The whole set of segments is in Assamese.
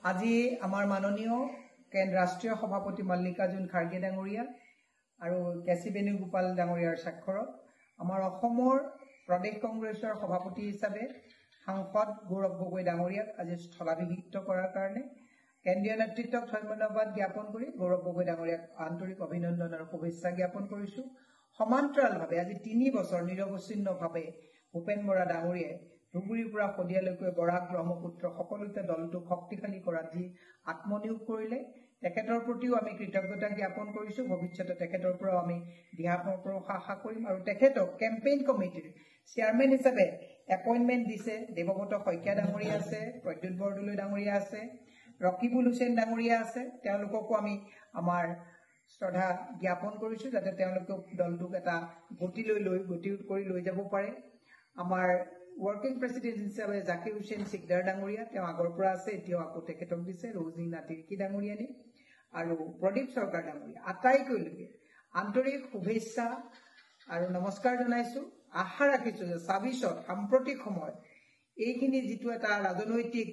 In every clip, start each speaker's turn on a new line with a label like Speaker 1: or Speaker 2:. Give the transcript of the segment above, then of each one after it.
Speaker 1: আজি আমাৰ মাননীয় ৰাষ্ট্ৰীয় সভাপতি মল্লিকাৰ্জুন খাৰ্গে ডাঙৰীয়া আৰু কেচি বেণুগোপাল ডাঙৰীয়াৰ স্বাক্ষৰত আমাৰ অসমৰ প্ৰদেশ কংগ্ৰেছৰ সভাপতি হিচাপে সাংসদ গৌৰৱ গগৈ ডাঙৰীয়াক আজি স্থলাভিষিক্ত কৰাৰ কাৰণে কেন্দ্ৰীয় নেতৃত্বক ধন্যবাদ জ্ঞাপন কৰি গৌৰৱ গগৈ ডাঙৰীয়াক আন্তৰিক অভিনন্দন আৰু শুভেচ্ছা জ্ঞাপন কৰিছো। সমান্তৰালভাৱে আজি 3 বছৰ নিৰৱচ্ছিন্নভাৱে ভূপেন বৰা ডাঙৰীয়াই ধুবুৰীৰ পৰা শদিয়ালৈকে বৰাক ব্ৰহ্মপুত্ৰ সকলোতে দলটোক শক্তিশালী কৰাত যি আত্মনিয়োগ কৰিলে তেখেতৰ প্ৰতিও আমি কৃতজ্ঞতা জ্ঞাপন কৰিছো। ভৱিষ্যতে তেখেতৰ পৰাও আমি দিহা পৰামৰ্শ আশা কৰিম আৰু তেখেতক কেম্পেইন কমিটিৰ চেয়াৰমেন হিচাপে এপইণ্টমেণ্ট দিছে। দেৱব্ৰত শইকীয়া ডাঙৰীয়া আছে, প্ৰদ্যুৎ বৰদলৈ ডাঙৰীয়া আছে, ৰকিবুল হুছেইন ডাঙৰীয়া আছে। তেওঁলোককো আমি আমাৰ শ্ৰদ্ধা জ্ঞাপন কৰিছো যাতে তেওঁলোকে দলটোক এটা গতি কৰি লৈ যাব পাৰে। আমাৰ ৱৰ্কিং প্ৰেচিডেণ্ট হিচাপে জাকিৰ হুছেইন সিকদাৰ ডাঙৰীয়া তেওঁ আগৰ পৰা আছে, এতিয়াও আকৌ তেখেতক দিছে। ৰৌজিনা তিৰ্কি ডাঙৰীয়ানী আৰু প্ৰদীপ চৰকাৰ ডাঙৰীয়া আটাইকৈলৈকে আন্তৰিক শুভেচ্ছা আৰু নমস্কাৰ জনাইছো। আশা ৰাখিছো যে ২৬ত সাম্প্ৰতিক সময়ত এইখিনি যিটো এটা ৰাজনৈতিক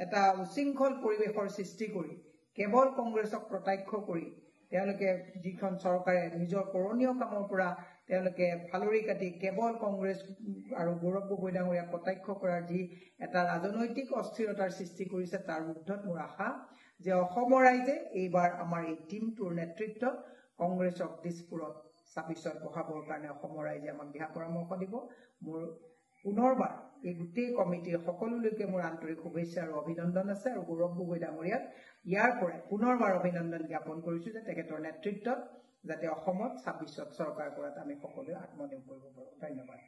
Speaker 1: এটা উশৃংখল পৰিৱেশৰ সৃষ্টি কৰি কেৱল কংগ্ৰেছক প্ৰত্যক্ষ কৰি তেওঁলোকে যিখন চৰকাৰে নিজৰ কৰণীয় কামৰ পৰা তেওঁলোকে ফালৰি কাটি কেৱল কংগ্ৰেছ আৰু গৌৰৱ গগৈ ডাঙৰীয়াক প্ৰত্যক্ষ কৰাৰ যি এটা ৰাজনৈতিক অস্থিৰতাৰ সৃষ্টি কৰিছে তাৰ ঊৰ্ধত মোৰ আশা যে অসমৰ ৰাইজে এইবাৰ আমাৰ এই টিমটোৰ নেতৃত্বত কংগ্ৰেছক দিছপুৰত ২৬ত বহাবৰ কাৰণে অসমৰ ৰাইজে আমাক দিহা পৰামৰ্শ দিব। মোৰ পুনৰবাৰ এই গোটেই কমিটিৰ সকলোলৈকে মোৰ আন্তৰিক শুভেচ্ছা আৰু অভিনন্দন আছে আৰু গৌৰৱ গগৈ ডাঙৰীয়াক ইয়াৰ পৰাই পুনৰবাৰ অভিনন্দন জ্ঞাপন কৰিছো যে তেখেতৰ নেতৃত্বত যাতে অসমত ২৬ত চৰকাৰ কৰাত আমি সকলোৱে আত্মনিয়োগ কৰিব পাৰোঁ। ধন্যবাদ।